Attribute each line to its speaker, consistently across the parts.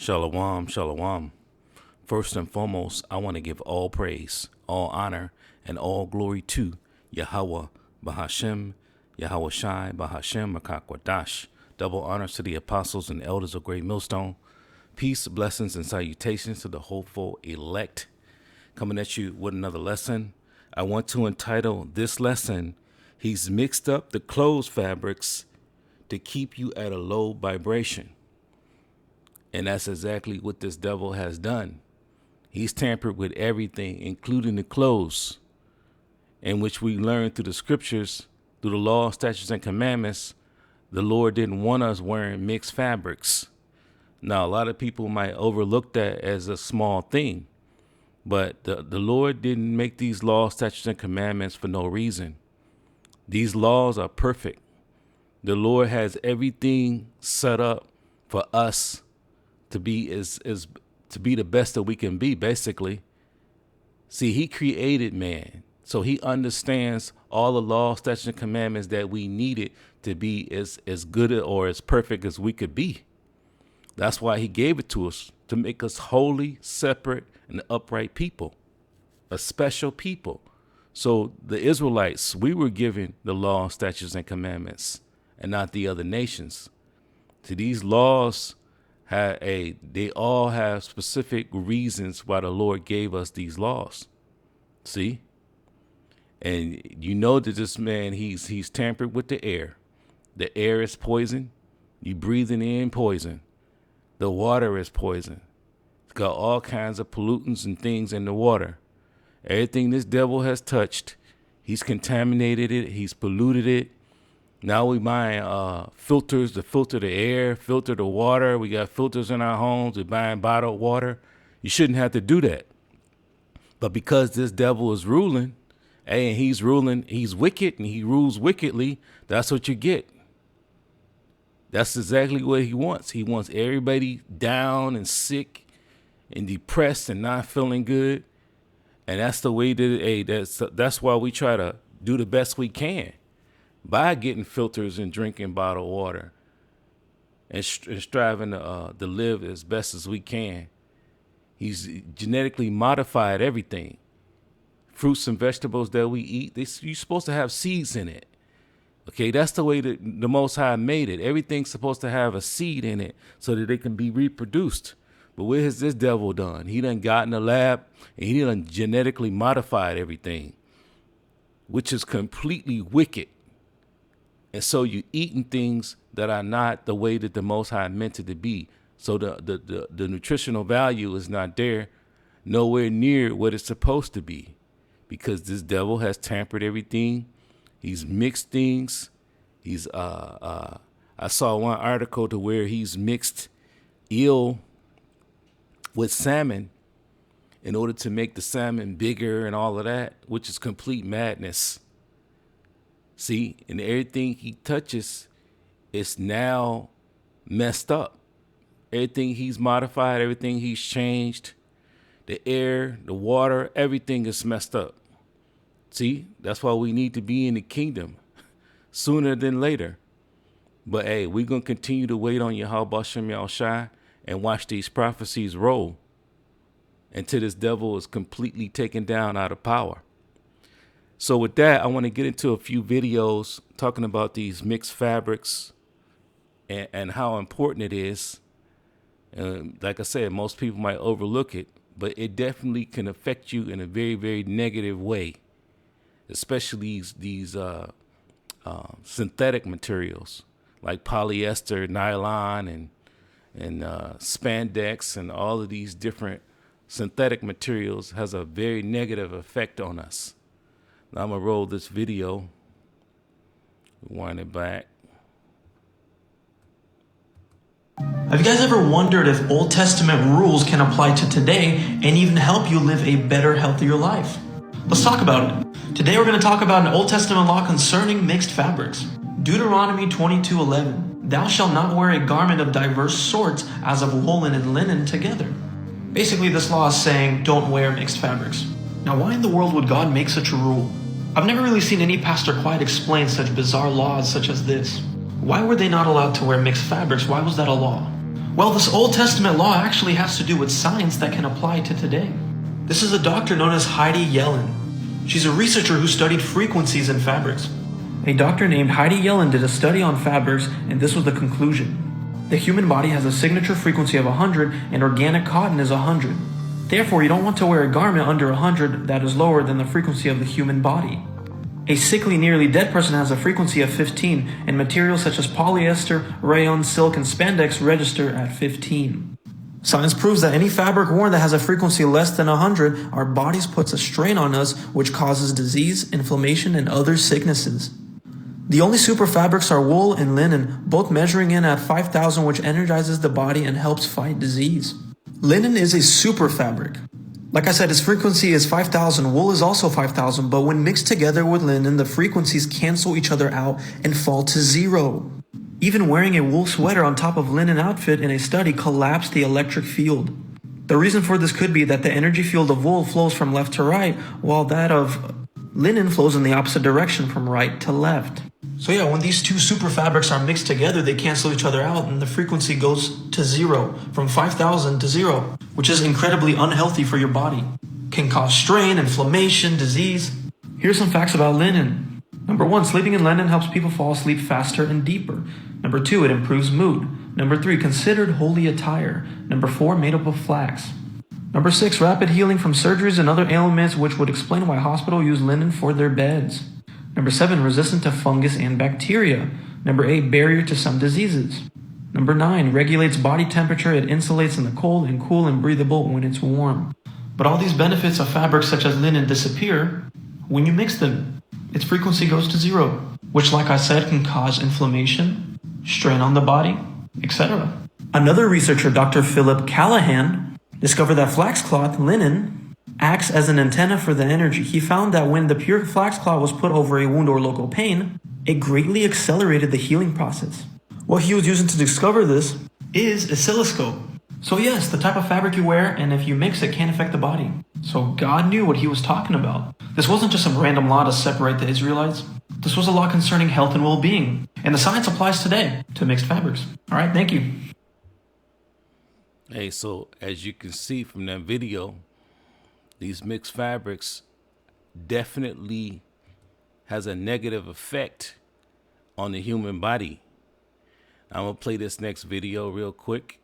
Speaker 1: Shalom, shalom. First and foremost, I want to give all praise, all honor, and all glory to Yahweh, Bahashem, Yahweh Shai, Bahashem, Makakwadash. Double honors to the apostles and elders of Great Millstone. Peace, blessings, and salutations to the hopeful elect. Coming at you with another lesson. I want to entitle this lesson, He's Mixed Up the Clothes Fabrics to Keep You at a Low Vibration. And that's exactly what this devil has done. He's tampered with everything, including the clothes, in which we learn through the scriptures, through the law, statutes, and commandments, the Lord didn't want us wearing mixed fabrics. Now, a lot of people might overlook that as a small thing, but the Lord didn't make these laws, statutes, and commandments for no reason. These laws are perfect. The Lord has everything set up for us to be to be the best that we can be, basically. See, he created man, so he understands all the law, statutes, and commandments that we needed to be as good or as perfect as we could be. That's why he gave it to us, to make us holy, separate, and upright people, a special people. So the Israelites, we were given the law, statutes, and commandments, and not the other nations. So these laws they all have specific reasons why the Lord gave us these laws. See? And you know that this man, he's tampered with the air. The air is poison. You breathing in poison. The water is poison. It's got all kinds of pollutants and things in the water. Everything this devil has touched, he's contaminated it. He's polluted it. Now we buying filters to filter the air, filter the water. We got filters in our homes. We're buying bottled water. You shouldn't have to do that. But because this devil is ruling, and he's wicked and he rules wickedly, that's what you get. That's exactly what he wants. He wants everybody down and sick and depressed and not feeling good. And that's the way that's why we try to do the best we can by getting filters and drinking bottled water and striving to live as best as we can. He's genetically modified everything. Fruits and vegetables that we eat, you're supposed to have seeds in it. Okay, that's the way that the Most High made it. Everything's supposed to have a seed in it so that they can be reproduced. But what has this devil done? He done got in the lab and he done genetically modified everything, which is completely wicked. And so you're eating things that are not the way that the Most High meant it to be. So the nutritional value is not there, nowhere near what it's supposed to be, because this devil has tampered everything. He's mixed things. I saw one article to where he's mixed eel with salmon in order to make the salmon bigger and all of that, which is complete madness. See, and everything he touches is now messed up. Everything he's modified, everything he's changed, the air, the water, everything is messed up. See, that's why we need to be in the kingdom sooner than later. But hey, we're going to continue to wait on Yahweh Shem Yahushai and watch these prophecies roll until this devil is completely taken down out of power. So with that, I want to get into a few videos talking about these mixed fabrics and how important it is. Like I said, most people might overlook it, but it definitely can affect you in a very, very negative way, especially these synthetic materials like polyester, nylon, and spandex, and all of these different synthetic materials has a very negative effect on us. Now I'm going to roll this video, wind it back.
Speaker 2: Have you guys ever wondered if Old Testament rules can apply to today and even help you live a better, healthier life? Let's talk about it. Today we're going to talk about an Old Testament law concerning mixed fabrics. Deuteronomy 22:11. Thou shalt not wear a garment of diverse sorts as of woolen and linen together. Basically, this law is saying don't wear mixed fabrics. Now, why in the world would God make such a rule? I've never really seen any pastor quite explain such bizarre laws such as this. Why were they not allowed to wear mixed fabrics? Why was that a law? Well, this Old Testament law actually has to do with science that can apply to today. This is a doctor known as Heidi Yellen. She's a researcher who studied frequencies in fabrics. A doctor named Heidi Yellen did a study on fabrics, and this was the conclusion. The human body has a signature frequency of 100, and organic cotton is 100. Therefore, you don't want to wear a garment under 100 that is lower than the frequency of the human body. A sickly, nearly dead person has a frequency of 15, and materials such as polyester, rayon, silk, and spandex register at 15. Science proves that any fabric worn that has a frequency less than 100, our bodies puts a strain on us, which causes disease, inflammation, and other sicknesses. The only super fabrics are wool and linen, both measuring in at 5,000, which energizes the body and helps fight disease. Linen is a super fabric. Like I said, its frequency is 5,000. Wool is also 5,000, but when mixed together with linen, the frequencies cancel each other out and fall to zero. Even wearing a wool sweater on top of linen outfit in a study collapsed the electric field. The reason for this could be that the energy field of wool flows from left to right, while that of linen flows in the opposite direction from right to left. So yeah, when these two super fabrics are mixed together, they cancel each other out and the frequency goes to zero, from 5,000 to zero, which is incredibly unhealthy for your body. Can cause strain, inflammation, disease. Here's some facts about linen. Number 1, sleeping in linen helps people fall asleep faster and deeper. Number 2, it improves mood. Number 3, considered holy attire. Number 4, made up of flax. Number 6, rapid healing from surgeries and other ailments, which would explain why hospitals use linen for their beds. Number 7, resistant to fungus and bacteria. Number 8, barrier to some diseases. Number 9, regulates body temperature. It insulates in the cold and cool and breathable when it's warm. But all these benefits of fabrics such as linen disappear when you mix them. Its frequency goes to zero, which, like I said, can cause inflammation, strain on the body, etc. Another researcher, Dr. Philip Callahan, discovered that flax cloth, linen, acts as an antenna for the energy. He found that when the pure flax cloth was put over a wound or local pain, it greatly accelerated the healing process. What he was using to discover this is oscilloscope. So yes, the type of fabric you wear and if you mix it can affect the body. So God knew what he was talking about. This wasn't just some random law to separate the Israelites. This was a law concerning health and well-being. And the science applies today to mixed fabrics. All right, thank you.
Speaker 1: Hey, so as you can see from that video, these mixed fabrics definitely has a negative effect on the human body. I'm going to play this next video real quick.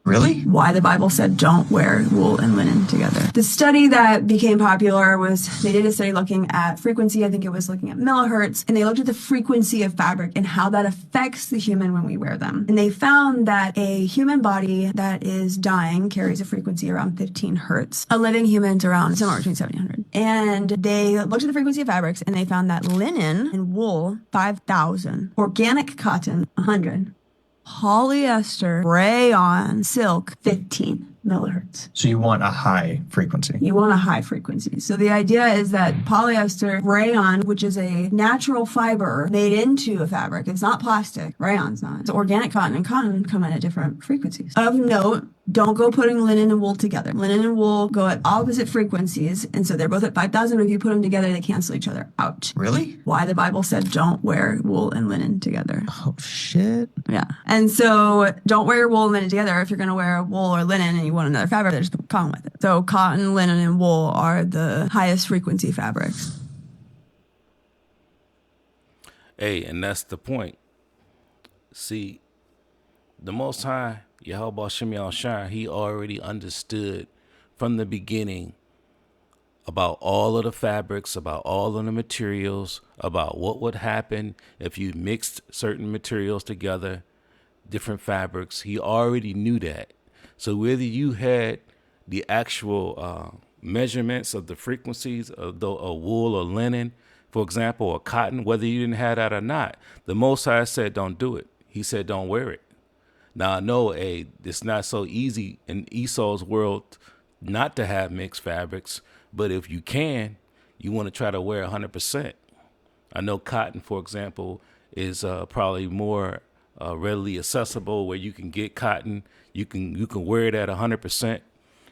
Speaker 3: Really? Why the Bible said don't wear wool and linen together. The study that became popular was, they did a study looking at frequency. I think it was looking at millihertz, and they looked at the frequency of fabric and how that affects the human when we wear them. And they found that a human body that is dying carries a frequency around 15 hertz. A living human's around somewhere between 700. And they looked at the frequency of fabrics and they found that linen and wool, 5,000. Organic cotton, 100. Polyester, rayon, silk, 15 millihertz.
Speaker 4: So you want a high frequency.
Speaker 3: You want a high frequency. So the idea is that polyester, rayon, which is a natural fiber made into a fabric, it's not plastic. Rayon's not. It's organic cotton, and cotton come in at different frequencies. Of note, don't go putting linen and wool together. Linen and wool go at opposite frequencies, and so they're both at 5,000. If you put them together, they cancel each other out.
Speaker 4: Really?
Speaker 3: Why the Bible said don't wear wool and linen together.
Speaker 4: Oh, shit.
Speaker 3: Yeah. And so don't wear wool and linen together. If you're going to wear wool or linen and you want another fabric, there's cotton with it. So cotton, linen, and wool are the highest frequency fabrics.
Speaker 1: Hey, and that's the point. See, the Most High, Yahweh Shem Shai, he already understood from the beginning about all of the fabrics, about all of the materials, about what would happen if you mixed certain materials together, different fabrics. He already knew that. So whether you had the actual measurements of the frequencies of the wool or linen, for example, or cotton, whether you didn't have that or not, the Most High said don't do it. He said don't wear it. Now, I know it's not so easy in Esau's world not to have mixed fabrics, but if you can, you want to try to wear 100%. I know cotton, for example, is probably more readily accessible where you can get cotton. You can wear it at 100%.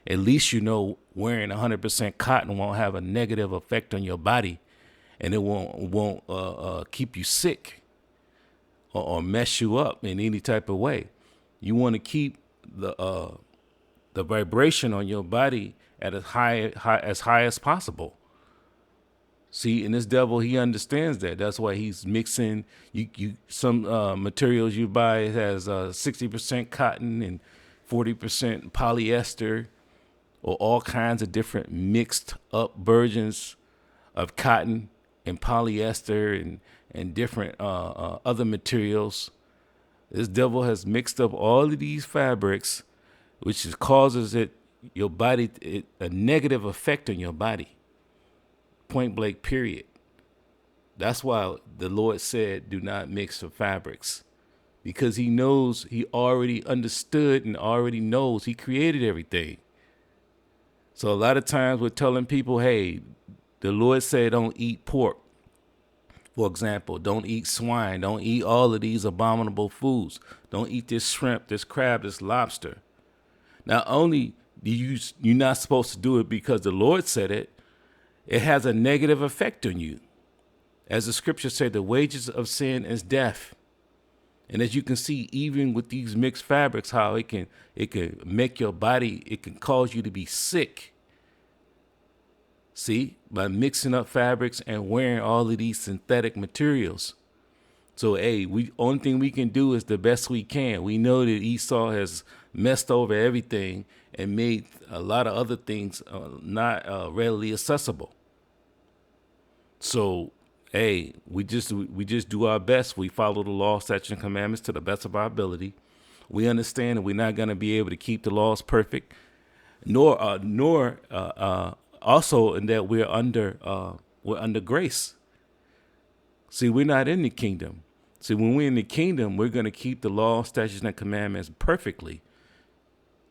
Speaker 1: At least you know wearing 100% cotton won't have a negative effect on your body. and it won't keep you sick or mess you up in any type of way. You want to keep the vibration on your body at as high as possible. See, and this devil, he understands that. That's why he's mixing some materials you buy has 60% cotton and 40% polyester, or all kinds of different mixed up versions of cotton and polyester and different other materials. This devil has mixed up all of these fabrics, which causes a negative effect on your body. Point blank, period. That's why the Lord said, do not mix the fabrics, because he knows, he already understood and already knows. He created everything. So a lot of times we're telling people, hey, the Lord said don't eat pork. For example, don't eat swine. Don't eat all of these abominable foods. Don't eat this shrimp, this crab, this lobster. Not only do you're not supposed to do it because the Lord said it, it has a negative effect on you. As the scripture said, the wages of sin is death. And as you can see, even with these mixed fabrics, how it can make your body, it can cause you to be sick. See, by mixing up fabrics and wearing all of these synthetic materials. So, hey, only thing we can do is the best we can. We know that Esau has messed over everything and made a lot of other things not readily accessible. So, hey, we just do our best. We follow the law, statutes, and commandments to the best of our ability. We understand that we're not going to be able to keep the laws perfect, nor also in that we're under grace. See, we're not in the kingdom. See, when we're in the kingdom, we're going to keep the law, statutes, and commandments perfectly,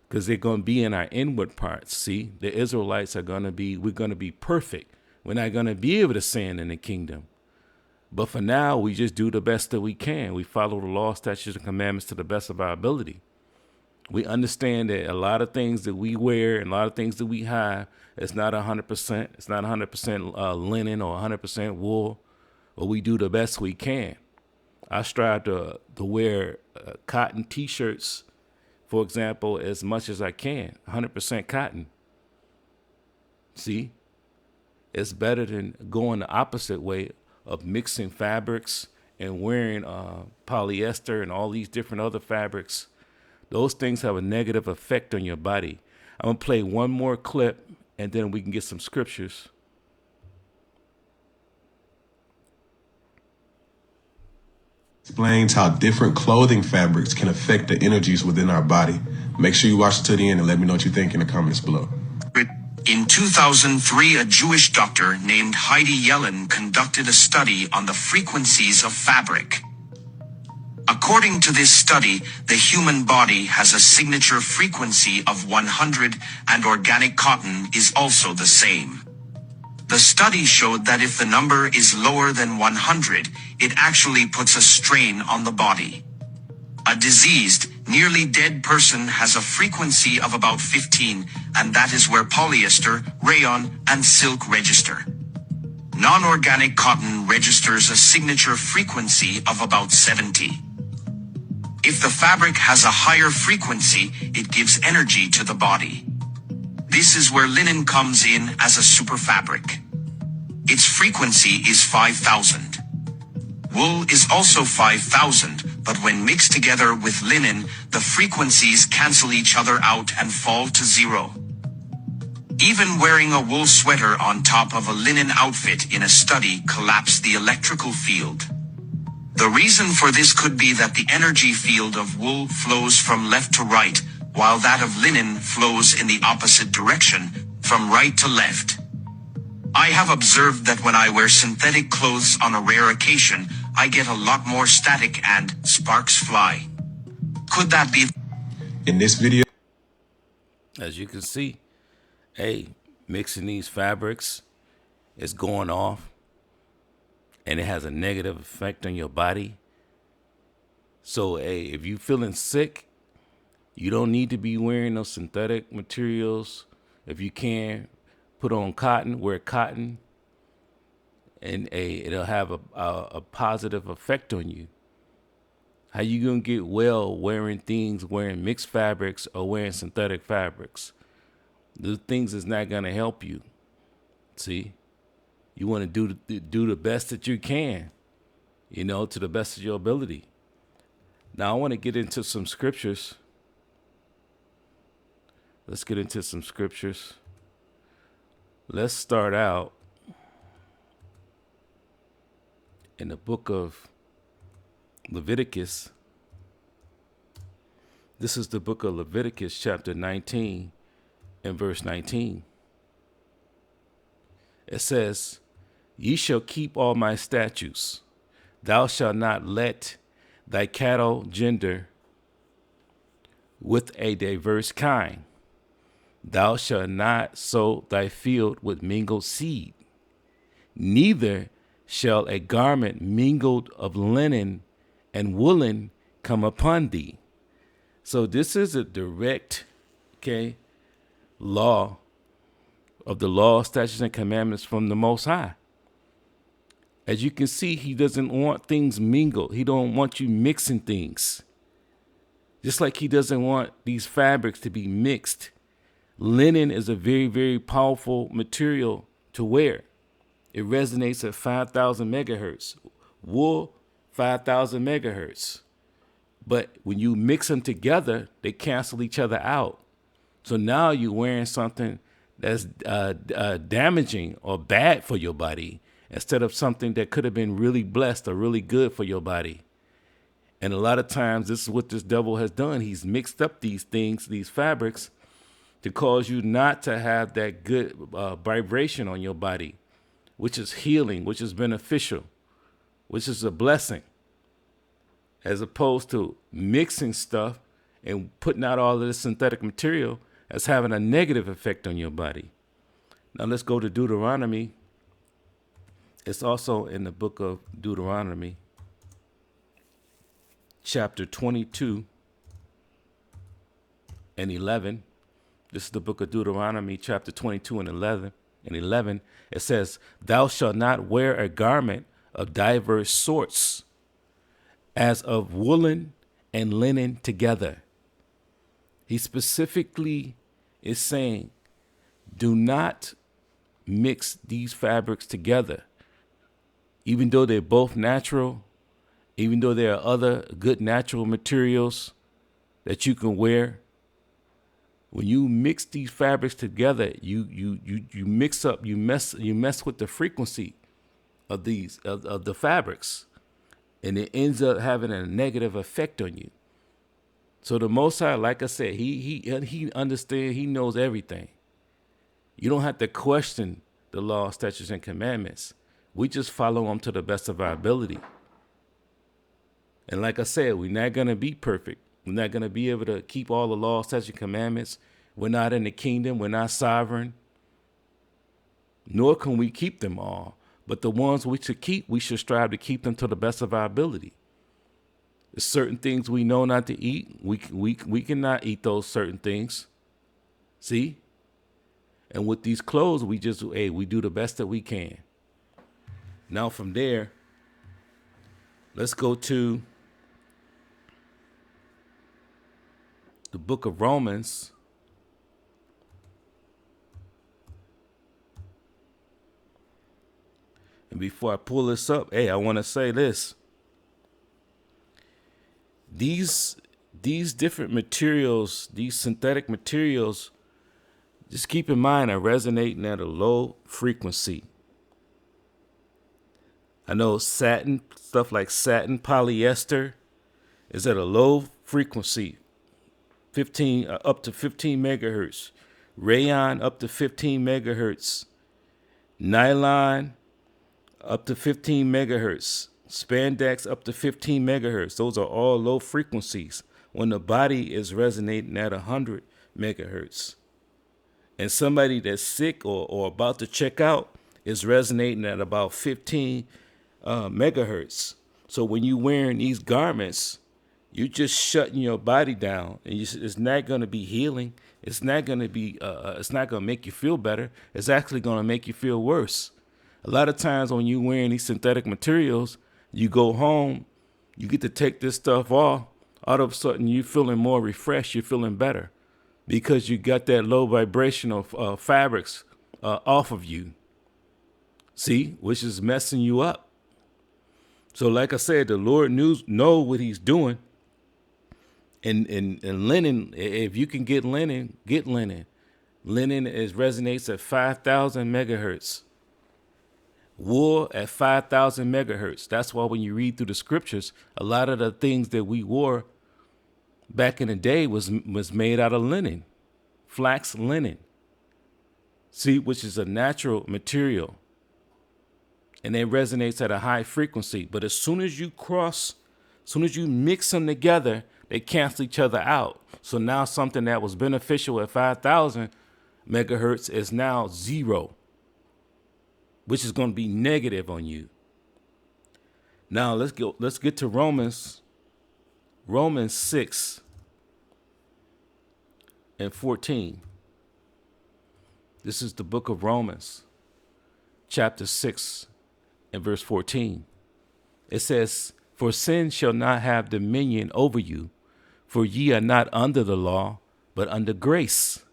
Speaker 1: because they're going to be in our inward parts. See, the Israelites we're going to be perfect. We're not going to be able to sin in the kingdom. But for now, we just do the best that we can. We follow the law, statutes, and commandments to the best of our ability. We understand that a lot of things that we wear and a lot of things that we have, it's not 100%. It's not 100% linen or 100% wool, but we do the best we can. I strive to wear cotton T-shirts, for example, as much as I can, 100% cotton. See, it's better than going the opposite way of mixing fabrics and wearing polyester and all these different other fabrics. Those things have a negative effect on your body. I'm going to play one more clip, and then we can get some scriptures.
Speaker 5: Explains how different clothing fabrics can affect the energies within our body. Make sure you watch it to the end and let me know what you think in the comments below.
Speaker 6: In 2003, a Jewish doctor named Heidi Yellen conducted a study on the frequencies of fabric. According to this study, the human body has a signature frequency of 100, and organic cotton is also the same. The study showed that if the number is lower than 100, it actually puts a strain on the body. A diseased, nearly dead person has a frequency of about 15, and that is where polyester, rayon, and silk register. Non-organic cotton registers a signature frequency of about 70. If the fabric has a higher frequency, it gives energy to the body. This is where linen comes in as a super fabric. Its frequency is 5,000. Wool is also 5,000, but when mixed together with linen, the frequencies cancel each other out and fall to 0. Even wearing a wool sweater on top of a linen outfit in a study collapsed the electrical field. The reason for this could be that the energy field of wool flows from left to right, while that of linen flows in the opposite direction, from right to left. I have observed that when I wear synthetic clothes on a rare occasion, I get a lot more static and sparks fly. Could that be?
Speaker 5: In this video,
Speaker 1: As you can see, hey, mixing these fabrics is going off, and it has a negative effect on your body. So, hey, if you're feeling sick, you don't need to be wearing those synthetic materials. If you can, put on cotton, wear cotton. and it'll have a positive effect on you. How you gonna get well wearing mixed fabrics or wearing synthetic fabrics? The things is not gonna help you. See, you want to do the best that you can, to the best of your ability. Now I want to get into some scriptures. Let's get into some scriptures. Let's start out in the book of Leviticus. This is the book of Leviticus, chapter 19 and verse 19. It says, "Ye shall keep all my statutes. Thou shalt not let thy cattle gender with a diverse kind. Thou shalt not sow thy field with mingled seed. Neither shall a garment mingled of linen and woollen come upon thee." So this is a direct, law of the law, statutes, and commandments from the Most High. As you can see, he doesn't want things mingled. He don't want you mixing things. Just like he doesn't want these fabrics to be mixed. Linen is a very, very powerful material to wear. It resonates at 5,000 megahertz. Wool, 5,000 megahertz. But when you mix them together, they cancel each other out. So now you're wearing something that's damaging or bad for your body instead of something that could have been really blessed or really good for your body. And a lot of times this is what this devil has done. He's mixed up these things, these fabrics, to cause you not to have that good vibration on your body, which is healing, which is beneficial, which is a blessing, as opposed to mixing stuff and putting out all of this synthetic material as having a negative effect on your body. Now let's go to Deuteronomy. It's also in the book of Deuteronomy, chapter 22 and 11. This is the book of Deuteronomy, chapter 22 and 11. It says, "Thou shalt not wear a garment of diverse sorts, as of woolen and linen together." He specifically is saying, do not mix these fabrics together. Even though they're both natural, even though there are other good natural materials that you can wear, when you mix these fabrics together, you mess with the frequency of the fabrics, and it ends up having a negative effect on you. So the Most High, like I said, he understands, he knows everything. You don't have to question the law, statutes, and commandments. We just follow them to the best of our ability. And like I said, we're not going to be perfect. We're not going to be able to keep all the law, statutes, and commandments. We're not in the kingdom. We're not sovereign. Nor can we keep them all. But the ones we should keep, we should strive to keep them to the best of our ability. There's certain things we know not to eat. We cannot eat those certain things. See? And with these clothes, we do the best that we can. Now from there, let's go to the book of Romans. And before I pull this up, I want to say this. These different materials, these synthetic materials, just keep in mind are resonating at a low frequency. I know stuff like satin, polyester is at a low frequency, 15 up to 15 megahertz. Rayon up to 15 megahertz. Nylon up to 15 megahertz. Spandex up to 15 megahertz. Those are all low frequencies when the body is resonating at 100 megahertz. And somebody that's sick or about to check out is resonating at about 15 megahertz. So when you're wearing these garments, you're just shutting your body down, and it's not going to be healing. It's not going to be. It's not going to make you feel better. It's actually going to make you feel worse, A lot of times when you're wearing these synthetic materials, you go home, you get to take this stuff off. All of a sudden, you're feeling more refreshed. You're feeling better because you got that low vibrational fabrics off of you. See, which is messing you up. So like I said, the Lord know what he's doing. And linen, if you can get linen, get linen. Linen resonates at 5,000 megahertz. Wool at 5,000 megahertz. That's why when you read through the scriptures, a lot of the things that we wore back in the day was made out of linen, flax linen. See, which is a natural material. And it resonates at a high frequency. But as soon as you mix them together, they cancel each other out. So now something that was beneficial at 5,000 megahertz is now 0, which is going to be negative on you. Now let's get to Romans 6 and 14. This is the book of Romans, chapter 6 and verse 14. It says, "For sin shall not have dominion over you, for ye are not under the law, but under grace.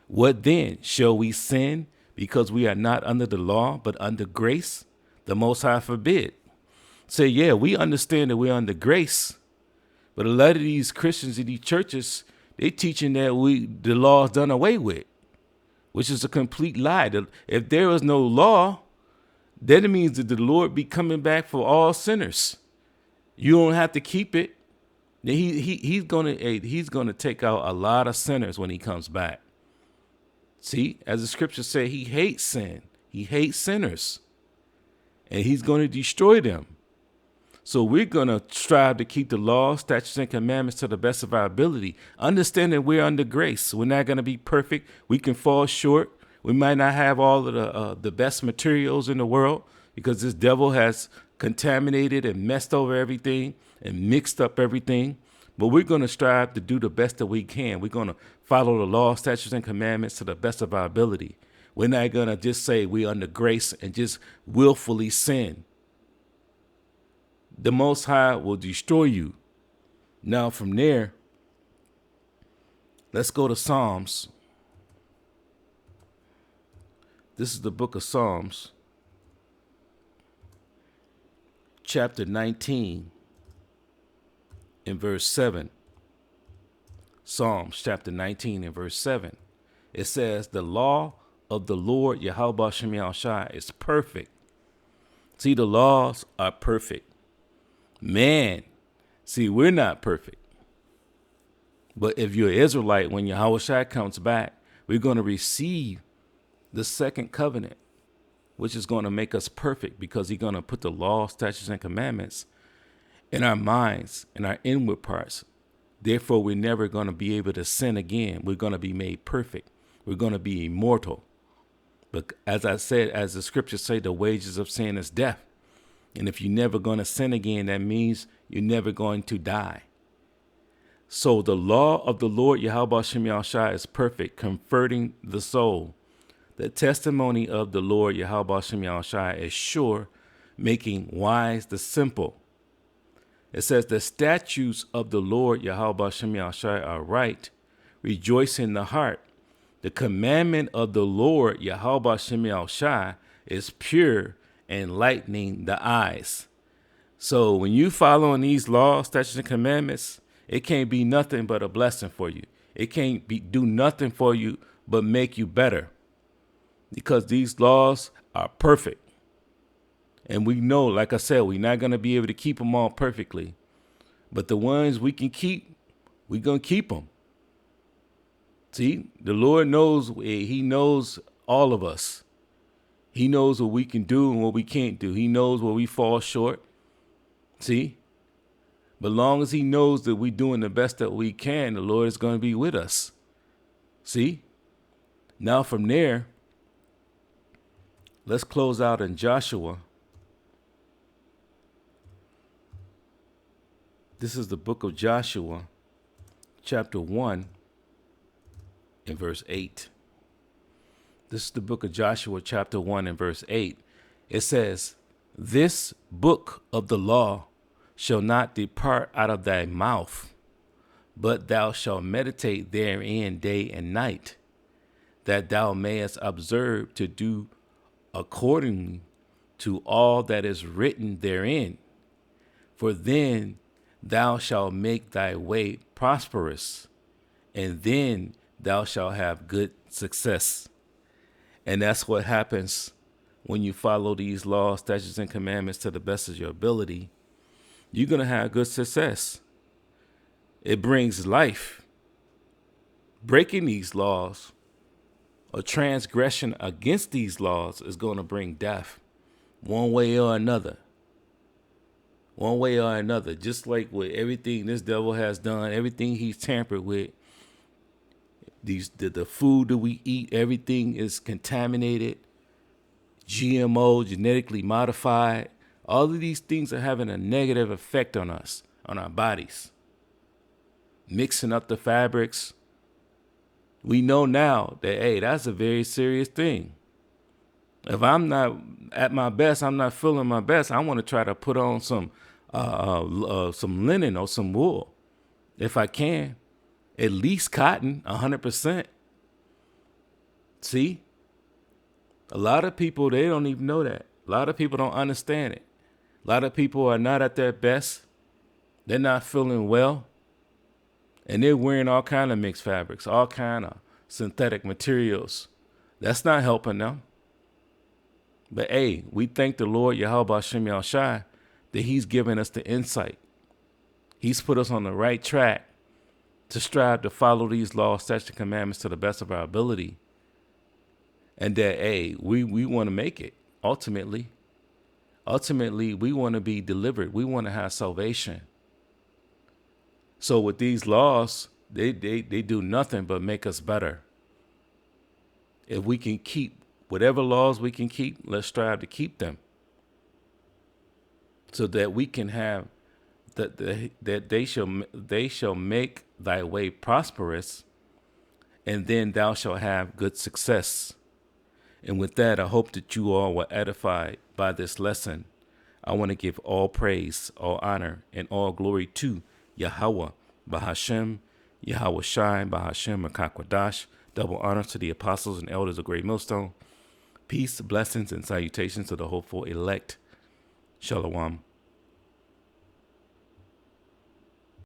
Speaker 1: What then? Shall we sin because we are not under the law, but under grace? The Most High forbid." Say, yeah, we understand that we're under grace, but a lot of these Christians in these churches, they teaching that the law is done away with, which is a complete lie. If there is no law, then it means that the Lord be coming back for all sinners. You don't have to keep it. He's gonna take out a lot of sinners when he comes back. See, as the scriptures say, he hates sin. He hates sinners. And he's going to destroy them. So we're going to strive to keep the law, statutes, and commandments to the best of our ability. Understanding we're under grace. We're not going to be perfect. We can fall short. We might not have all of the best materials in the world because this devil has contaminated and messed over everything and mixed up everything. But we're going to strive to do the best that we can. We're going to follow the law, statutes, and commandments to the best of our ability. We're not going to just say we're under grace and just willfully sin. The Most High will destroy you. Now from there, let's go to Psalms. This is the book of Psalms, chapter 19, in verse 7. Psalms chapter 19 and verse 7. It says, "The law of the Lord Yahweh Shem Yahushai is perfect." See, the laws are perfect. Man, see, we're not perfect. But if you're an Israelite, when Yahushua comes back, we're going to receive the second covenant, which is going to make us perfect because he's going to put the law, statutes, and commandments in our minds, in our inward parts. Therefore, we're never going to be able to sin again. We're going to be made perfect. We're going to be immortal. But as I said, as the scriptures say, the wages of sin is death. And if you're never going to sin again, that means you're never going to die. So the law of the Lord Yahweh Shem Yahushai is perfect, comforting the soul. The testimony of the Lord Yahweh Shem Yahushai is sure, making wise the simple. It says the statutes of the Lord Yahweh Shem Yahushai are right, rejoicing the heart. The commandment of the Lord Yahweh Shem Yahushai is pure, enlightening the eyes. So when you following these laws, statutes, and commandments, it can't be nothing but a blessing for you. It can't do nothing for you but make you better, because these laws are perfect. And we know, like I said, we're not going to be able to keep them all perfectly. But the ones we can keep, we're going to keep them. See, the Lord knows, he knows all of us. He knows what we can do and what we can't do. He knows where we fall short. See? But long as he knows that we're doing the best that we can, the Lord is going to be with us. See? Now from there, let's close out in Joshua. This is the book of Joshua, chapter 1, and verse 8. This is the book of Joshua, chapter 1, and verse 8. It says, this book of the law shall not depart out of thy mouth, but thou shalt meditate therein day and night, that thou mayest observe to do according to all that is written therein. For then thou shalt make thy way prosperous, and then thou shalt have good success. And that's what happens when you follow these laws, statutes, and commandments to the best of your ability. You're going to have good success. It brings life. Breaking these laws or transgression against these laws is going to bring death one way or another. One way or another. Just like with everything this devil has done, everything he's tampered with, the food that we eat, everything is contaminated, GMO, genetically modified. All of these things are having a negative effect on us, on our bodies. Mixing up the fabrics. We know now that, hey, that's a very serious thing. If I'm not at my best, I'm not feeling my best, I want to try to put on some linen or some wool. If I can, at least cotton, 100%. See? A lot of people, they don't even know that. A lot of people don't understand it. A lot of people are not at their best. They're not feeling well. And they're wearing all kind of mixed fabrics, all kind of synthetic materials. That's not helping them. But hey, we thank the Lord Yahweh Shem Yahushai that he's given us the insight. He's put us on the right track to strive to follow these laws, statutes, and commandments to the best of our ability. And that, hey, we want to make it ultimately. Ultimately, we want to be delivered. We want to have salvation. So with these laws, they do nothing but make us better. If we can keep whatever laws we can keep, let's strive to keep them, so that we can have that they shall make thy way prosperous, and then thou shalt have good success. And with that, I hope that you all were edified by this lesson. I want to give all praise, all honor, and all glory to Yahweh, Bahashem, Yahweh Shai, Bahashem, Makakwadash. Double honor to the apostles and elders of Great Millstone. Peace, blessings, and salutations to the hopeful elect. Shalom.